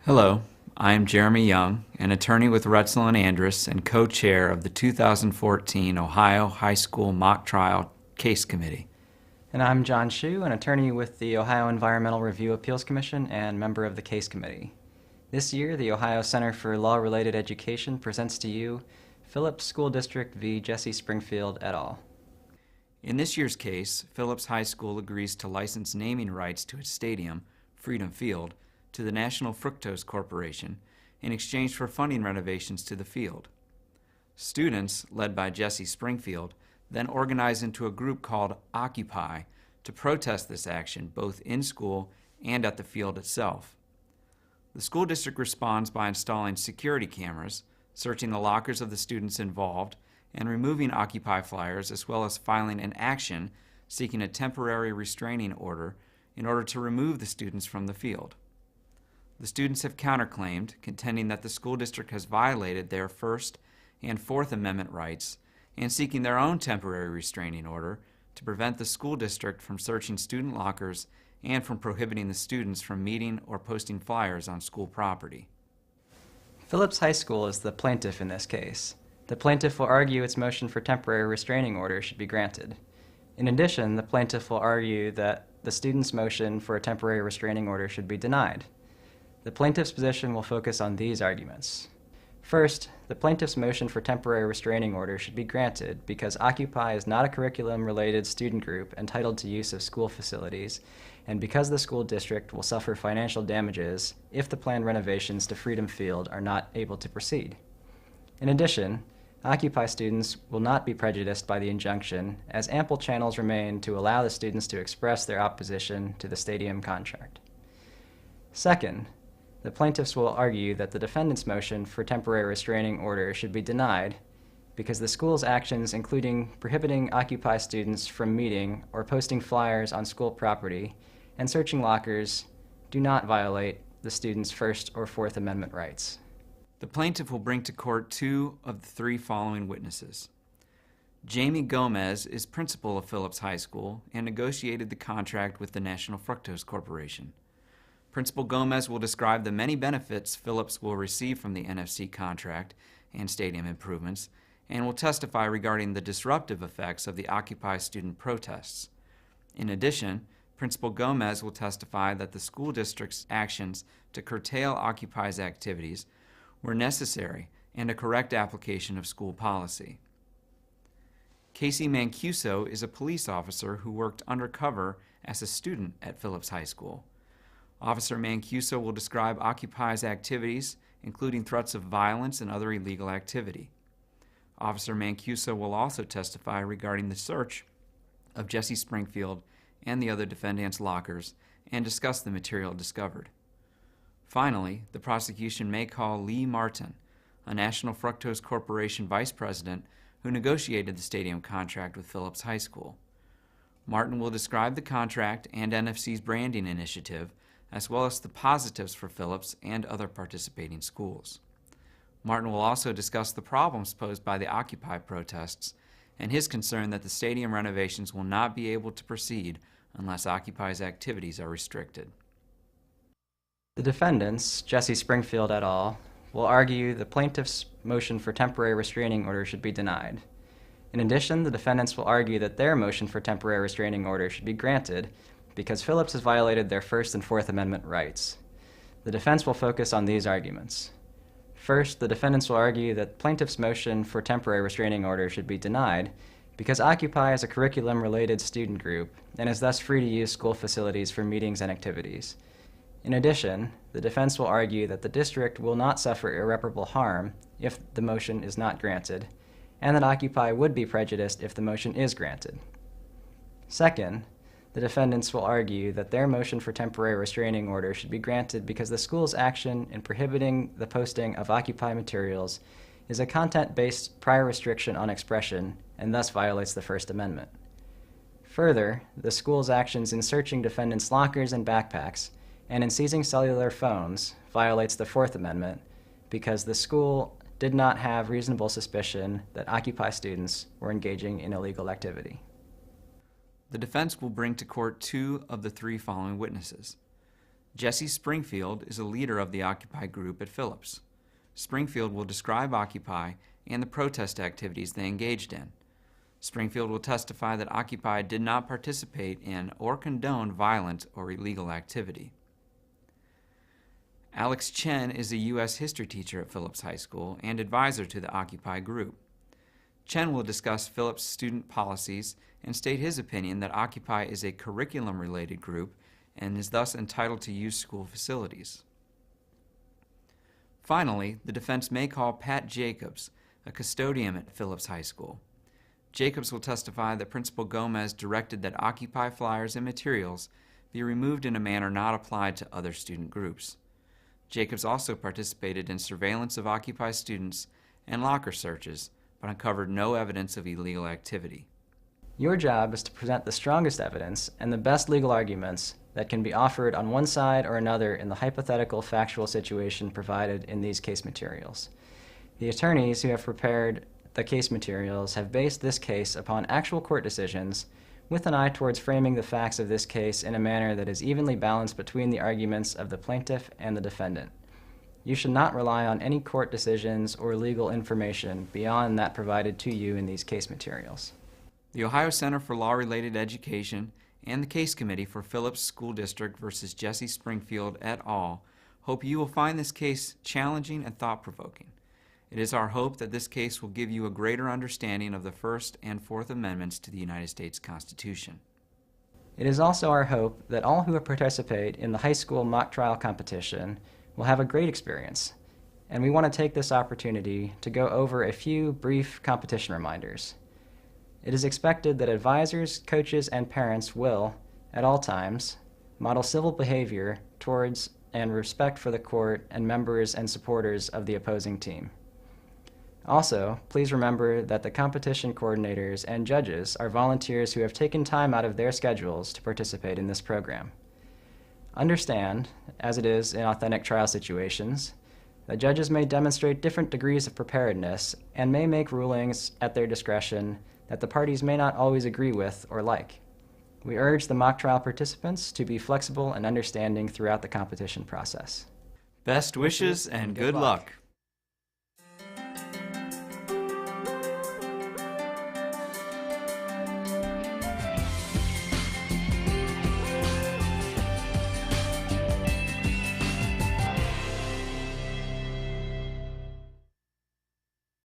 Hello, I am Jeremy Young, an attorney with Retzel and Andrus and co-chair of the 2014 Ohio High School Mock Trial Case Committee. And I'm John Hsu, an attorney with the Ohio Environmental Review Appeals Commission and member of the Case Committee. This year, the Ohio Center for Law-Related Education presents to you Phillips School District v. Jesse Springfield et al. In this year's case, Phillips High School agrees to license naming rights to its stadium, Freedom Field, to the National Fructose Corporation in exchange for funding renovations to the field. Students, led by Jesse Springfield, then organize into a group called Occupy to protest this action both in school and at the field itself. The school district responds by installing security cameras, searching the lockers of the students involved, and removing Occupy flyers, as well as filing an action seeking a temporary restraining order in order to remove the students from the field. The students have counterclaimed, contending that the school district has violated their First and Fourth Amendment rights and seeking their own temporary restraining order to prevent the school district from searching student lockers and from prohibiting the students from meeting or posting flyers on school property. Phillips High School is the plaintiff in this case. The plaintiff will argue its motion for temporary restraining order should be granted. In addition, the plaintiff will argue that the student's motion for a temporary restraining order should be denied. The plaintiff's position will focus on these arguments. First, the plaintiff's motion for temporary restraining order should be granted because Occupy is not a curriculum-related student group entitled to use of school facilities, and because the school district will suffer financial damages if the planned renovations to Freedom Field are not able to proceed. In addition, Occupy students will not be prejudiced by the injunction, as ample channels remain to allow the students to express their opposition to the stadium contract. Second, the plaintiffs will argue that the defendant's motion for temporary restraining order should be denied because the school's actions, including prohibiting Occupy students from meeting or posting flyers on school property and searching lockers, do not violate the student's First or Fourth Amendment rights. The plaintiff will bring to court two of the three following witnesses. Jamie Gomez is principal of Phillips High School and negotiated the contract with the National Fructose Corporation. Principal Gomez will describe the many benefits Phillips will receive from the NFC contract and stadium improvements, and will testify regarding the disruptive effects of the Occupy student protests. In addition, Principal Gomez will testify that the school district's actions to curtail Occupy's activities were necessary and a correct application of school policy. Casey Mancuso is a police officer who worked undercover as a student at Phillips High School. Officer Mancuso will describe Occupy's activities, including threats of violence and other illegal activity. Officer Mancuso will also testify regarding the search of Jesse Springfield and the other defendants' lockers and discuss the material discovered. Finally, the prosecution may call Lee Martin, a National Fructose Corporation vice president who negotiated the stadium contract with Phillips High School. Martin will describe the contract and NFC's branding initiative, as well as the positives for Phillips and other participating schools. Martin will also discuss the problems posed by the Occupy protests and his concern that the stadium renovations will not be able to proceed unless Occupy's activities are restricted. The defendants, Jesse Springfield et al., will argue the plaintiff's motion for temporary restraining order should be denied. In addition, the defendants will argue that their motion for temporary restraining order should be granted because Phillips has violated their First and Fourth Amendment rights. The defense will focus on these arguments. First, the defendants will argue that plaintiff's motion for temporary restraining order should be denied because Occupy is a curriculum-related student group and is thus free to use school facilities for meetings and activities. In addition, the defense will argue that the district will not suffer irreparable harm if the motion is not granted, and that Occupy would be prejudiced if the motion is granted. Second, the defendants will argue that their motion for temporary restraining order should be granted because the school's action in prohibiting the posting of Occupy materials is a content-based prior restriction on expression and thus violates the First Amendment. Further, the school's actions in searching defendants' lockers and backpacks and in seizing cellular phones violates the Fourth Amendment because the school did not have reasonable suspicion that Occupy students were engaging in illegal activity. The defense will bring to court two of the three following witnesses. Jesse Springfield is a leader of the Occupy group at Phillips. Springfield will describe Occupy and the protest activities they engaged in. Springfield will testify that Occupy did not participate in or condone violent or illegal activity. Alex Chen is a U.S. history teacher at Phillips High School and advisor to the Occupy group. Chen will discuss Phillips' student policies and state his opinion that Occupy is a curriculum-related group and is thus entitled to use school facilities. Finally, the defense may call Pat Jacobs, a custodian at Phillips High School. Jacobs will testify that Principal Gomez directed that Occupy flyers and materials be removed in a manner not applied to other student groups. Jacobs also participated in surveillance of Occupy students and locker searches, but uncovered no evidence of illegal activity. Your job is to present the strongest evidence and the best legal arguments that can be offered on one side or another in the hypothetical factual situation provided in these case materials. The attorneys who have prepared the case materials have based this case upon actual court decisions with an eye towards framing the facts of this case in a manner that is evenly balanced between the arguments of the plaintiff and the defendant. You should not rely on any court decisions or legal information beyond that provided to you in these case materials. The Ohio Center for Law-Related Education and the Case Committee for Phillips School District versus Jesse Springfield et al. Hope you will find this case challenging and thought-provoking. It is our hope that this case will give you a greater understanding of the First and Fourth Amendments to the United States Constitution. It is also our hope that all who participate in the high school mock trial competition will have a great experience, and we want to take this opportunity to go over a few brief competition reminders. It is expected that advisors, coaches, and parents will, at all times, model civil behavior towards and respect for the court and members and supporters of the opposing team. Also, please remember that the competition coordinators and judges are volunteers who have taken time out of their schedules to participate in this program. Understand, as it is in authentic trial situations, that judges may demonstrate different degrees of preparedness and may make rulings at their discretion that the parties may not always agree with or like. We urge the mock trial participants to be flexible and understanding throughout the competition process. Best wishes and good luck.